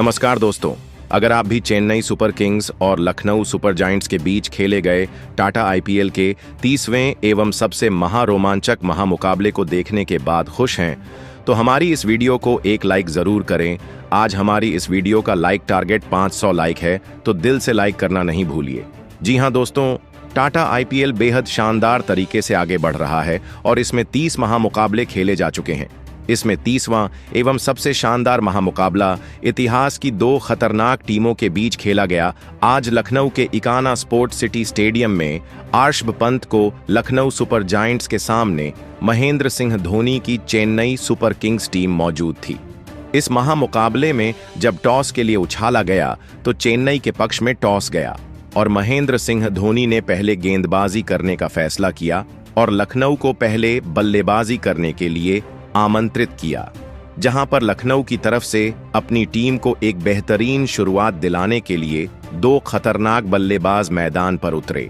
नमस्कार दोस्तों, अगर आप भी चेन्नई सुपर किंग्स और लखनऊ सुपर जायंट्स के बीच खेले गए टाटा आईपीएल के 30वें एवं सबसे महारोमांचक महामुकाबले को देखने के बाद खुश हैं, तो हमारी इस वीडियो को एक लाइक जरूर करें। आज हमारी इस वीडियो का लाइक टारगेट 500 लाइक है, तो दिल से लाइक करना नहीं भूलिए। जी हां दोस्तों, टाटा आईपीएल बेहद शानदार तरीके से आगे बढ़ रहा है और इसमें 30 महामुकाबले खेले जा चुके हैं। इसमें 30वां एवं सबसे शानदार महामुकाबला इतिहास की दो खतरनाक टीमों के बीच खेला गया। आज लखनऊ के इकाना स्पोर्ट्स सिटी स्टेडियम में ऋषभ पंत को लखनऊ सुपर जायंट्स के सामने महेंद्र सिंह धोनी की चेन्नई सुपर किंग्स टीम मौजूद थी। इस महामुकाबले में जब टॉस के लिए उछाला गया तो चेन्नई के पक्ष में टॉस गया और महेंद्र सिंह धोनी ने पहले गेंदबाजी करने का फैसला किया और लखनऊ को पहले बल्लेबाजी करने के लिए आमंत्रित किया, जहां पर लखनऊ की तरफ से अपनी टीम को एक बेहतरीन शुरुआत दिलाने के लिए दो खतरनाक बल्लेबाज मैदान पर उतरे।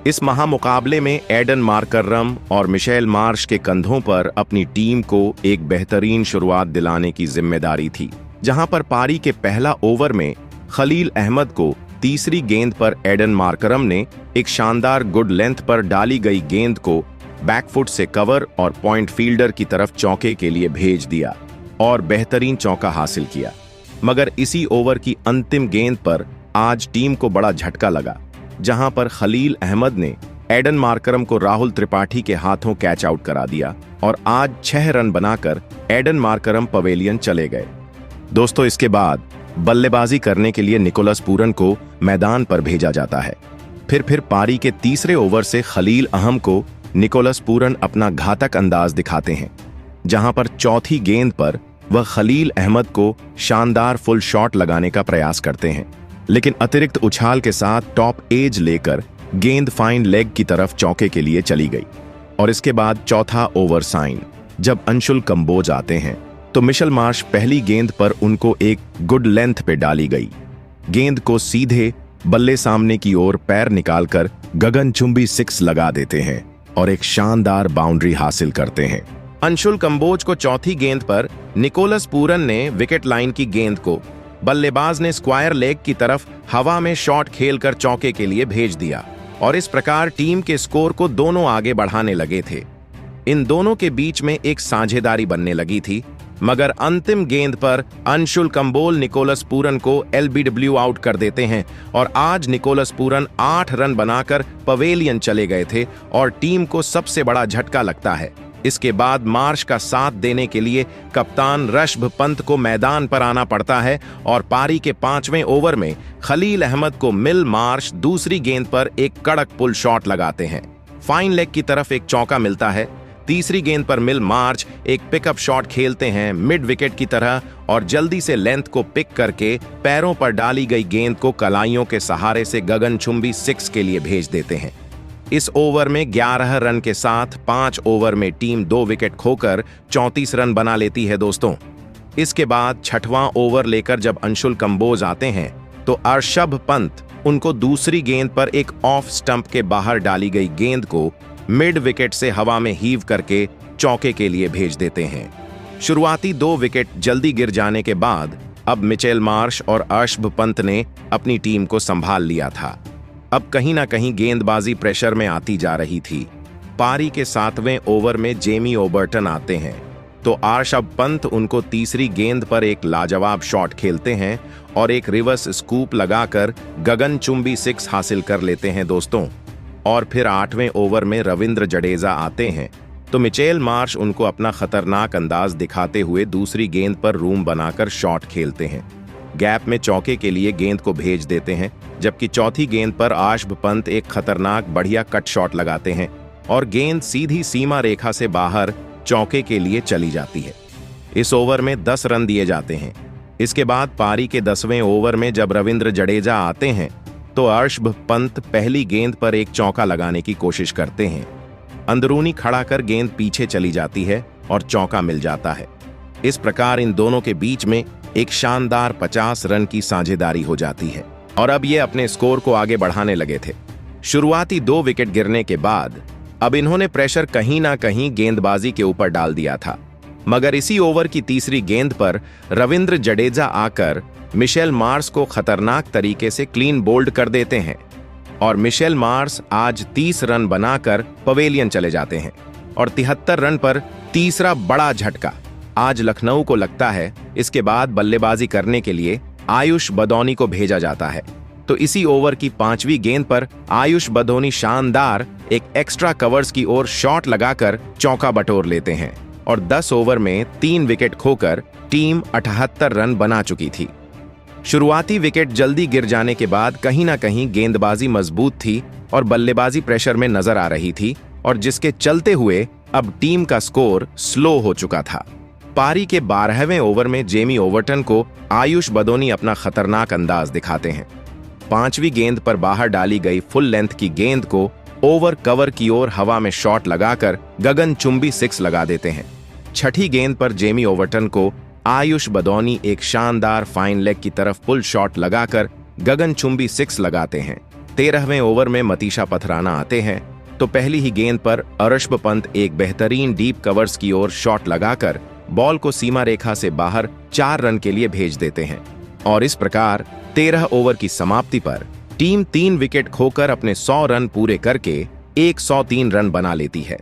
इस महामुकाबले में एडन मार्करम और मिशेल मार्श के कंधों पर अपनी टीम को एक बेहतरीन शुरुआत दिलाने की जिम्मेदारी थी, जहां पर पारी के पहला ओवर में खलील अहमद को तीसरी गेंद पर एडन मार्करम ने एक शानदार गुड लेंथ पर डाली गई गेंद को बैकफुट से कवर और पॉइंट फील्डर की तरफ चौके के लिए भेज दिया और बेहतरीन चौका हासिल किया। मगर इसी ओवर की अंतिम गेंद पर आज टीम को बड़ा झटका लगा, जहां पर खलील अहमद ने एडन मार्करम को राहुल त्रिपाठी के हाथों कैच आउट करा दिया और आज 6 रन बनाकर एडन मार्करम पवेलियन चले गए। दोस्तों, इसके बाद बल्लेबाजी करने के लिए निकोलस पूरन को मैदान पर भेजा जाता है। फिर पारी के तीसरे ओवर से खलील अहमद को निकोलस पूरन अपना घातक अंदाज दिखाते हैं, जहां पर चौथी गेंद पर वह खलील अहमद को शानदार फुल शॉट लगाने का प्रयास करते हैं, लेकिन अतिरिक्त उछाल के साथ टॉप एज लेकर गेंद फाइन लेग की तरफ चौके के लिए चली गई। और इसके बाद चौथा ओवर साइन जब अंशुल कंबोज आते हैं तो मिशेल मार्श पहली गेंद पर उनको एक गुड लेंथ पे डाली गई गेंद को सीधे बल्ले सामने की ओर पैर निकालकर गगनचुंबी 6 लगा देते हैं और एक शानदार बाउंड्री हासिल करते हैं। अंशुल कंबोज को चौथी गेंद पर निकोलस पूरन ने विकेट लाइन की गेंद को बल्लेबाज ने स्क्वायर लेग की तरफ हवा में शॉट खेलकर चौके के लिए भेज दिया और इस प्रकार टीम के स्कोर को दोनों आगे बढ़ाने लगे थे। इन दोनों के बीच में एक साझेदारी बनने लगी थी, मगर अंतिम गेंद पर अंशुल कंबोज निकोलस पूरन को एलबीडब्ल्यू आउट कर देते हैं और आज निकोलस पूरन 8 रन बनाकर पवेलियन चले गए थे और टीम को सबसे बड़ा झटका लगता है। इसके बाद मार्श का साथ देने के लिए कप्तान ऋषभ पंत को मैदान पर आना पड़ता है और पारी के 5वें ओवर में खलील अहमद को मिल मार्श दूसरी गेंद पर एक कड़क पुल शॉट लगाते हैं। फाइन लेग की तरफ एक चौका मिलता है। तीसरी गेंद पर मिल मार्च एक पिकअप शॉट खेलते हैं मिड विकेट की तरह और जल्दी से लेंथ को पिक करके पैरों पर डाली गई गेंद को कलाइयों के सहारे से गगनचुंबी 6 के लिए भेज देते हैं। इस ओवर में 11 रन के साथ 5 ओवर में टीम 2 विकेट खोकर 34 रन बना लेती है दोस्तों। इसके बाद 6वां ओवर लेकर जब अंशुल कंबोज आते हैं तो ऋषभ पंत उनको दूसरी गेंद पर एक ऑफ स्टंप के बाहर डाली गई गेंद को मिड विकेट से हवा में हीव करके चौके के लिए भेज देते हैं। शुरुआती 2 विकेट जल्दी गिर जाने के बाद अब मिचेल मार्श और ऋषभ पंत ने अपनी टीम को संभाल लिया था। अब कहीं ना कहीं गेंदबाजी प्रेशर में आती जा रही थी। पारी के 7वें ओवर में जेमी ओबर्टन आते हैं तो ऋषभ पंत उनको तीसरी गेंद पर एक लाजवाब शॉट खेलते हैं और एक रिवर्स स्कूप लगाकर गगनचुंबी 6 हासिल कर लेते हैं दोस्तों। और फिर 8वें ओवर में रविंद्र जडेजा आते हैं तो मिचेल मार्श उनको अपना खतरनाक अंदाज दिखाते हुए दूसरी गेंद पर रूम बनाकर शॉट खेलते हैं। गैप में चौके के लिए गेंद को भेज देते हैं, जबकि चौथी गेंद पर ऋषभ पंत एक खतरनाक बढ़िया कट शॉट लगाते हैं और गेंद सीधी सीमा रेखा से बाहर चौके के लिए चली जाती है। इस ओवर में 10 रन दिए जाते हैं। इसके बाद पारी के 10वें ओवर में जब रविंद्र जडेजा आते हैं तो ऋषभ पंत पहली गेंद पर एक चौका लगाने की कोशिश करते हैं। अंदरूनी खड़ा कर गेंद पीछे चली जाती है और चौका मिल जाता है। इस प्रकार इन दोनों के बीच में एक शानदार 50 रन की साझेदारी हो जाती है और अब ये अपने स्कोर को आगे बढ़ाने लगे थे। शुरुआती 2 विकेट गिरने के बाद अब इन्होंने प्रेशर कहीं ना कहीं गेंदबाजी के ऊपर डाल दिया था। मगर इसी ओवर की तीसरी गेंद पर रविंद्र जडेजा आकर मिशेल मार्श को खतरनाक तरीके से क्लीन बोल्ड कर देते हैं और मिशेल मार्श आज 30 रन बनाकर पवेलियन चले जाते हैं और 73 रन पर तीसरा बड़ा झटका आज लखनऊ को लगता है। इसके बाद बल्लेबाजी करने के लिए आयुष बदौनी को भेजा जाता है। तो इसी ओवर की 5वीं गेंद पर आयुष बदौनी शानदार एक एक्स्ट्रा कवर्स की ओर शॉट लगाकर चौका बटोर लेते हैं और 10 ओवर में 3 विकेट खोकर टीम 78 रन बना चुकी थी। शुरुआती विकेट जल्दी गिर जाने के बाद कहीं ना कहीं गेंदबाजी मजबूत थी और बल्लेबाजी प्रेशर में नजर आ रही थी और जिसके चलते हुए अब टीम का स्कोर स्लो हो चुका था। पारी के 12वें ओवर में जेमी ओवरटन को आयुष बदौनी अपना खतरनाक अंदाज दिखाते हैं। 5वीं गेंद पर बाहर डाली गई फुल लेंथ की गेंद को ओवर कवर की ओर हवा में शॉट लगाकर गगनचुंबी 6 लगा देते हैं। 6ठी गेंद पर जेमी ओवरटन को आयुष बदौनी एक शानदार फाइन लेग की तरफ पुल शॉट लगाकर गगनचुंबी 6 लगाते हैं। 13वें ओवर में मतीशा पथराना आते हैं तो पहली ही गेंद पर ऋषभ पंत एक बेहतरीन डीप कवर्स की ओर शॉट लगाकर बॉल को सीमा रेखा से बाहर 4 रन के लिए भेज देते हैं और इस प्रकार 13 ओवर की समाप्ति पर टीम 3 विकेट खोकर अपने 100 रन पूरे करके 103 रन बना लेती है।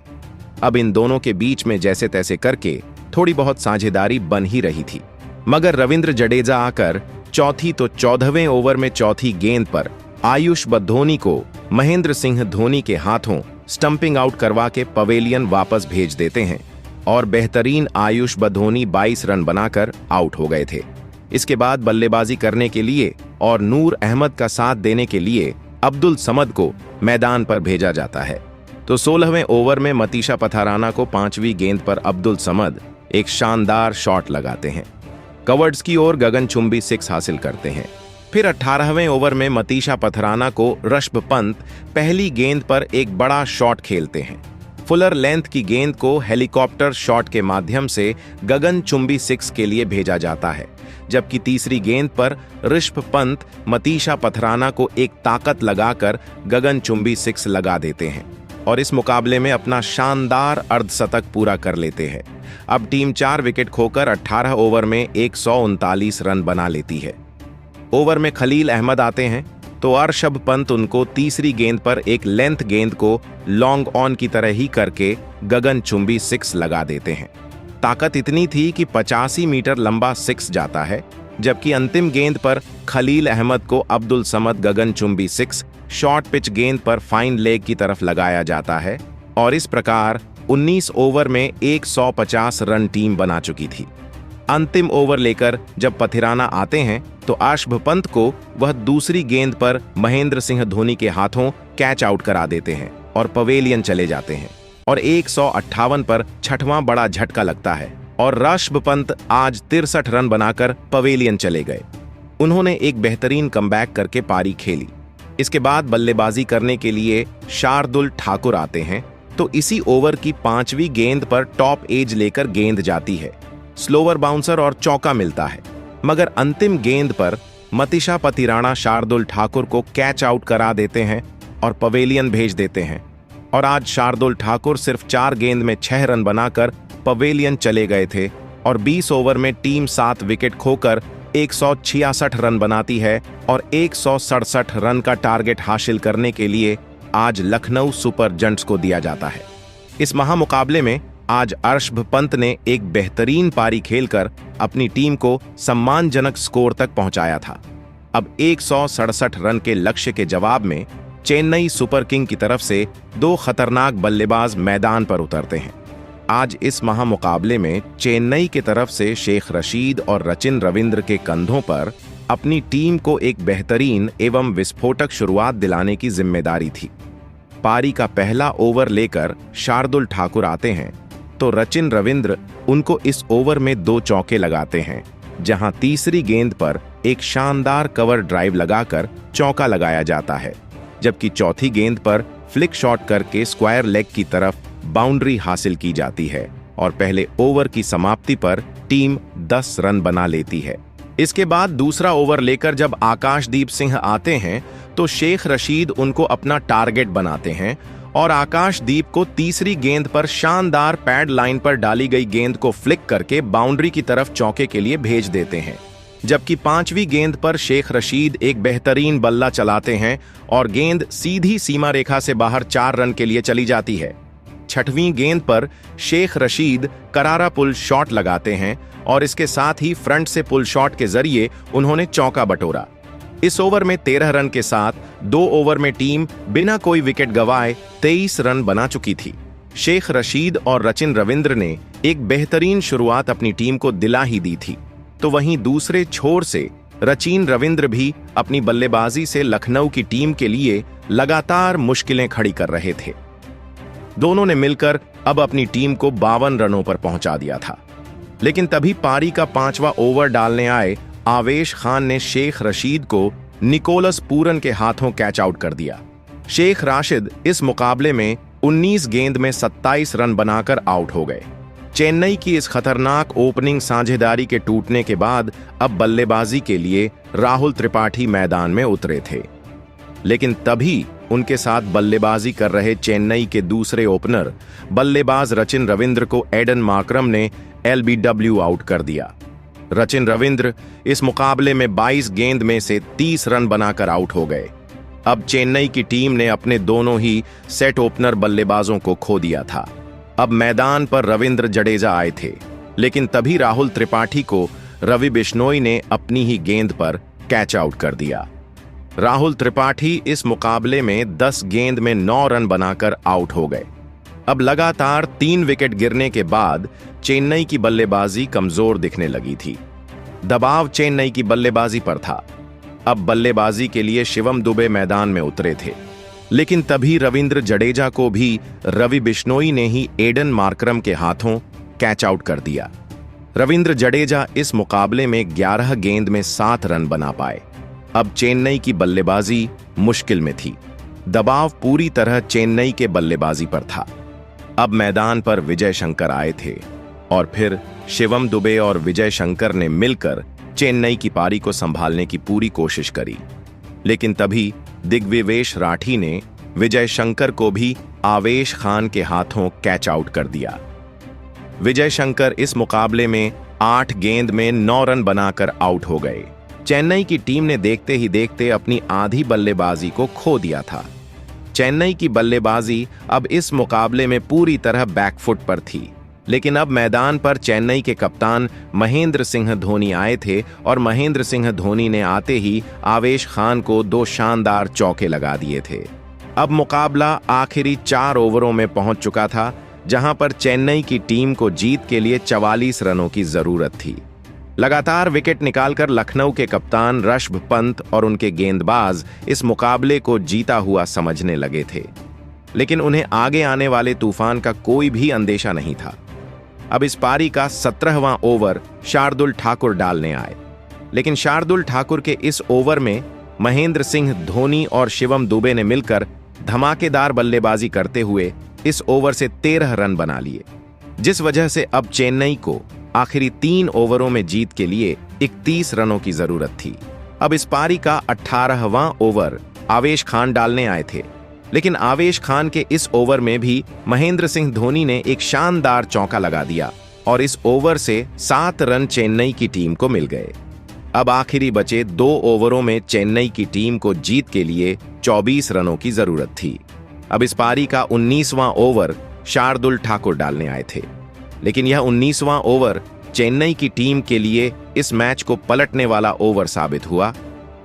अब इन दोनों के बीच में जैसे तैसे करके थोड़ी बहुत साझेदारी बन ही रही थी, मगर रविंद्र जडेजा आकर चौथी तो 14वें ओवर में चौथी गेंद पर आयुष बदौनी को महेंद्र सिंह धोनी के हाथों स्टंपिंग आउट करवा के पवेलियन वापस भेज देते हैं और बेहतरीन आयुष बदौनी 22 रन बनाकर आउट हो गए थे। इसके बाद बल्लेबाजी करने के लिए और नूर अहमद का साथ देने के लिए अब्दुल समद को मैदान पर भेजा जाता है। तो 16वें ओवर में मतीशा पथराना को 5वीं गेंद पर अब्दुल समद एक शानदार शॉट लगाते हैं। कवर्ड्स की ओर गगनचुंबी 6 हासिल करते हैं। फिर 18वें ओवर में मतीशा पथराना को ऋषभ पंत पहली गेंद पर एक बड़ा शॉट खेलते हैं। फुलर लेंथ की गेंद को हेलीकॉप्टर शॉट के माध्यम से गगनचुंबी 6 के लिए भेजा जाता है, जबकि तीसरी गेंद पर ऋषभ पंत मतीशा पथराना को एक ताकत लगाकर गगनचुंबी 6 लगा देते हैं और इस मुकाबले में अपना शानदार अर्धशतक पूरा कर लेते हैं। अब टीम 4 विकेट खोकर 18 ओवर में 139 रन बना लेती है। ओवर में खलील अहमद आते हैं तो ऋषभ पंत उनको तीसरी गेंद पर एक लेंथ गेंद को लॉन्ग ऑन की तरह ही करके गगनचुंबी 6 लगा देते हैं। ताकत इतनी थी कि 85 मीटर लंबा 6 जाता है, जबकि अंतिम गेंद पर खलील अहमद को अब्दुल समद गगनचुंबी 6 शॉर्ट पिच गेंद पर फाइन लेग की तरफ लगाया जाता है और इस प्रकार 19 ओवर में 150 रन टीम बना चुकी थी। अंतिम ओवर लेकर जब पथिराना आते हैं तो ऋषभ पंत को वह दूसरी गेंद पर महेंद्र सिंह धोनी के हाथों कैच आउट करा देते हैं और पवेलियन चले जाते हैं और 158 पर 6वां बड़ा झटका लगता है और ऋषभ पंत आज 63 रन बनाकर पवेलियन चले गए। उन्होंने एक बेहतरीन कमबैक करके पारी खेली। इसके बाद बल्लेबाजी करने के लिए शार्दुल ठाकुर आते हैं तो इसी ओवर की 5वीं गेंद पर टॉप एज लेकर गेंद जाती है, स्लोवर बाउंसर और चौका मिलता है, मगर अंतिम गेंद पर मतीशा पथिराना शार्दुल ठाकुर को कैच आउट करा देते हैं और पवेलियन भेज देते हैं और आज शार्दुल ठाकुर सिर्फ 4 गेंद में 6 रन बनाकर पवेलियन चले गए थे और 20 ओवर में टीम 7 विकेट खोकर 166 रन बनाती है और 167 रन का टारगेट हासिल करने के लिए आज लखनऊ सुपर जयंट्स को दिया जाता है। इस महामुकाबले में आज ऋषभ पंत ने एक बेहतरीन पारी खेलकर अपनी टीम को सम्मानजनक स्कोर तक पहुंचाया था। अब 167 रन के लक्ष्य के जवाब में चेन्नई सुपर किंग की तरफ से 2 खतरनाक बल्लेबाज मैदान पर उतरते हैं। आज इस महामुकाबले में चेन्नई की तरफ से शेख रशीद और रचिन रविंद्र के कंधों पर अपनी टीम को एक बेहतरीन एवं विस्फोटक शुरुआत दिलाने की जिम्मेदारी थी। पारी का पहला ओवर लेकर शार्दुल ठाकुर आते हैं तो रचिन रविंद्र उनको इस ओवर में 2 चौके लगाते हैं, जहां तीसरी गेंद पर एक शानदार कवर ड्राइव लगाकर चौका लगाया जाता है, जबकि चौथी गेंद पर फ्लिक शॉट करके स्क्वायर लेग की तरफ बाउंड्री हासिल की जाती है और पहले ओवर की समाप्ति पर टीम 10 रन बना लेती है। इसके बाद दूसरा ओवर लेकर जब आकाशदीप सिंह आते हैं तो शेख रशीद उनको अपना टारगेट बनाते हैं और आकाशदीप को तीसरी गेंद पर शानदार पैड लाइन पर डाली गई गेंद को फ्लिक करके बाउंड्री की तरफ चौके के लिए भेज देते हैं। जबकि पांचवी गेंद पर शेख रशीद एक बेहतरीन बल्ला चलाते हैं और गेंद सीधी सीमा रेखा से बाहर 4 रन के लिए चली जाती है। छठवीं गेंद पर शेख रशीद करारा पुल शॉट लगाते हैं और इसके साथ ही फ्रंट से पुल शॉट के जरिए उन्होंने चौका बटोरा। इस ओवर में 13 रन के साथ 2 ओवर में टीम बिना कोई विकेट गंवाए 23 रन बना चुकी थी। शेख रशीद और रचिन रविंद्र ने एक बेहतरीन शुरुआत अपनी टीम को दिला ही दी थी, तो वहीं दूसरे छोर से रचिन रविंद्र भी अपनी बल्लेबाजी से लखनऊ की टीम के लिए लगातार मुश्किलें खड़ी कर रहे थे। दोनों ने मिलकर अब अपनी टीम को 52 रनों पर पहुंचा दिया था। लेकिन तभी पारी का 5वां ओवर डालने आए आवेश खान ने शेख रशीद को निकोलस पूरन के हाथों कैच आउट कर दिया। शेख राशिद इस मुकाबले में 19 गेंद में 27 रन बनाकर आउट हो गए। चेन्नई की इस खतरनाक ओपनिंग साझेदारी के टूटने के बाद अब बल्लेबाजी के लिए राहुल त्रिपाठी मैदान में उतरे थे। लेकिन तभी उनके साथ बल्लेबाजी कर रहे चेन्नई के दूसरे ओपनर बल्लेबाज रचिन रविंद्र को एडन मार्करम ने एलबीडब्ल्यू आउट कर दिया। रचिन रविंद्र इस मुकाबले में 22 गेंद में से 30 रन बनाकर आउट हो गए। अब चेन्नई की टीम ने अपने दोनों ही सेट ओपनर बल्लेबाजों को खो दिया था। अब मैदान पर रविंद्र जडेजा आए थे, लेकिन तभी राहुल त्रिपाठी को रवि बिश्नोई ने अपनी ही गेंद पर कैच आउट कर दिया। राहुल त्रिपाठी इस मुकाबले में 10 गेंद में 9 रन बनाकर आउट हो गए। अब लगातार 3 विकेट गिरने के बाद चेन्नई की बल्लेबाजी कमजोर दिखने लगी थी। दबाव चेन्नई की बल्लेबाजी पर था। अब बल्लेबाजी के लिए शिवम दुबे मैदान में उतरे थे, लेकिन तभी रविंद्र जडेजा को भी रवि बिश्नोई ने ही एडन मार्करम के हाथों कैच आउट कर दिया। रविंद्र जडेजा इस मुकाबले में 11 गेंद में 7 रन बना पाए। अब चेन्नई की बल्लेबाजी मुश्किल में थी। दबाव पूरी तरह चेन्नई के बल्लेबाजी पर था। अब मैदान पर विजय शंकर आए थे और फिर शिवम दुबे और विजय शंकर ने मिलकर चेन्नई की पारी को संभालने की पूरी कोशिश करी। लेकिन तभी दिग्विवेश राठी ने विजय शंकर को भी आवेश खान के हाथों कैच आउट कर दिया। विजय शंकर इस मुकाबले में 8 गेंद में 9 रन बनाकर आउट हो गए। चेन्नई की टीम ने देखते ही देखते अपनी आधी बल्लेबाजी को खो दिया था। चेन्नई की बल्लेबाजी अब इस मुकाबले में पूरी तरह बैकफुट पर थी। लेकिन अब मैदान पर चेन्नई के कप्तान महेंद्र सिंह धोनी आए थे और महेंद्र सिंह धोनी ने आते ही आवेश खान को 2 शानदार चौके लगा दिए थे। अब मुकाबला आखिरी 4 ओवरों में पहुंच चुका था, जहां पर चेन्नई की टीम को जीत के लिए 44 रनों की जरूरत थी। लगातार विकेट निकालकर लखनऊ के कप्तान ऋषभ पंत और उनके गेंदबाज इस मुकाबले को जीता हुआ समझने लगे थे, लेकिन उन्हें आगे आने वाले तूफान का कोई भी अंदेशा नहीं था। अब इस पारी का 17वां ओवर शार्दुल ठाकुर डालने आए, लेकिन शार्दुल ठाकुर के इस ओवर में महेंद्र सिंह धोनी और शिवम दुबे ने मिलकर धमाकेदार बल्लेबाजी करते हुए इस ओवर से 13 रन बना लिए, जिस वजह से अब चेन्नई को आखिरी 3 ओवरों में जीत के लिए 31 रनों की जरूरत थी। अब इस पारी का 18वां ओवर आवेश खान डालने आए थे, लेकिन आवेश खान के इस ओवर में भी महेंद्र सिंह धोनी ने एक शानदार चौका लगा दिया और इस ओवर से 7 रन चेन्नई की टीम को मिल गए। अब आखिरी बचे 2 ओवरों में चेन्नई की टीम को जीत के लिए 24 रनों की जरूरत थी। अब इस पारी का 19वां ओवर शार्दुल ठाकुर डालने आए थे, लेकिन यह 19वां ओवर चेन्नई की टीम के लिए इस मैच को पलटने वाला ओवर साबित हुआ,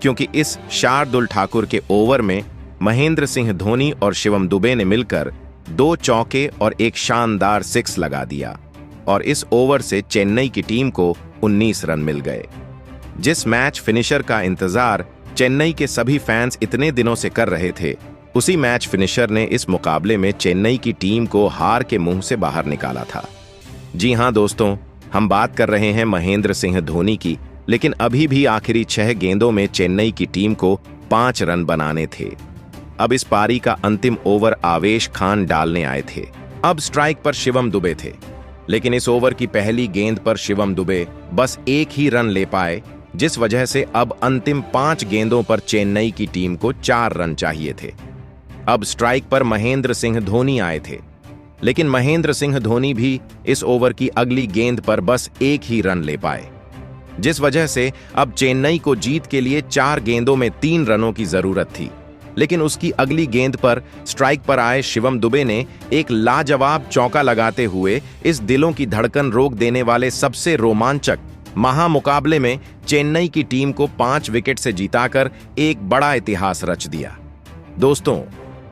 क्योंकि इस शार्दुल ठाकुर के ओवर में महेंद्र सिंह धोनी और शिवम दुबे ने मिलकर 2 चौके और एक शानदार 6 लगा दिया और इस ओवर से चेन्नई की टीम को 19 रन मिल गए। जिस मैच फिनिशर का इंतजार चेन्नई के सभी फैंस इतने दिनों से कर रहे थे, उसी मैच फिनिशर ने इस मुकाबले में चेन्नई की टीम को हार के मुंह से बाहर निकाला था। जी हां दोस्तों, हम बात कर रहे हैं महेंद्र सिंह धोनी की, लेकिन अभी भी आखिरी 6 गेंदों में चेन्नई की टीम को 5 रन बनाने थे। अब इस पारी का अंतिम ओवर आवेश खान डालने आए थे। अब स्ट्राइक पर शिवम दुबे थे, लेकिन इस ओवर की पहली गेंद पर शिवम दुबे बस 1 ही रन ले पाए, जिस वजह से अब अंतिम 5 गेंदों पर चेन्नई की टीम को 4 रन चाहिए थे। अब स्ट्राइक पर महेंद्र सिंह धोनी आए थे, लेकिन महेंद्र सिंह धोनी भी इस ओवर की अगली गेंद पर बस एक ही रन ले पाए, जिस वजह से अब चेन्नई को जीत के लिए 4 गेंदों में 3 रनों की जरूरत थी। लेकिन उसकी अगली गेंद पर स्ट्राइक पर आए शिवम दुबे ने एक लाजवाब चौका लगाते हुए इस दिलों की धड़कन रोक देने वाले सबसे रोमांचक महामुकाबले में चेन्नई की टीम को 5 विकेट से जिताकर एक बड़ा इतिहास रच दिया। दोस्तों,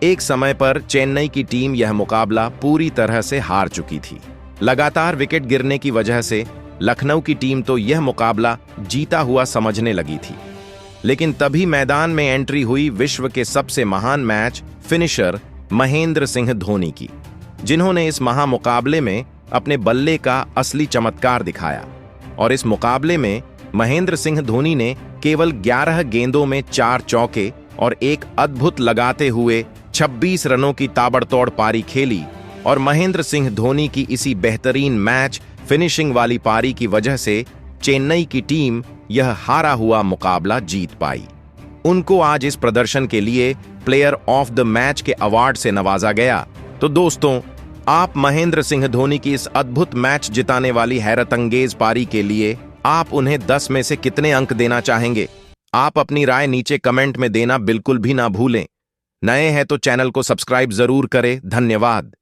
एक समय पर चेन्नई की टीम यह मुकाबला पूरी तरह से हार चुकी थी। लगातार विकेट गिरने की वजह से लखनऊ की टीम तो यह मुकाबला जीता हुआ समझने लगी थी। लेकिन तभी मैदान में एंट्री हुई विश्व के सबसे महान मैच फिनिशर महेंद्र सिंह धोनी की, जिन्होंने इस महामुकाबले में अपने बल्ले का असली चमत्कार दिखाया। और इस मुकाबले में महेंद्र सिंह धोनी ने केवल 11 गेंदों में 4 चौके और एक अद्भुत लगाते हुए 26 रनों की ताबड़तोड़ पारी खेली। और महेंद्र सिंह धोनी की इसी बेहतरीन मैच फिनिशिंग वाली पारी की वजह से चेन्नई की टीम यह हारा हुआ मुकाबला जीत पाई। उनको आज इस प्रदर्शन के लिए प्लेयर ऑफ द मैच के अवार्ड से नवाजा गया। तो दोस्तों, आप महेंद्र सिंह धोनी की इस अद्भुत मैच जिताने वाली हैरतअंगेज पारी के लिए आप उन्हें 10 में से कितने अंक देना चाहेंगे? आप अपनी राय नीचे कमेंट में देना बिल्कुल भी ना भूलें। नए हैं तो चैनल को सब्सक्राइब जरूर करें। धन्यवाद।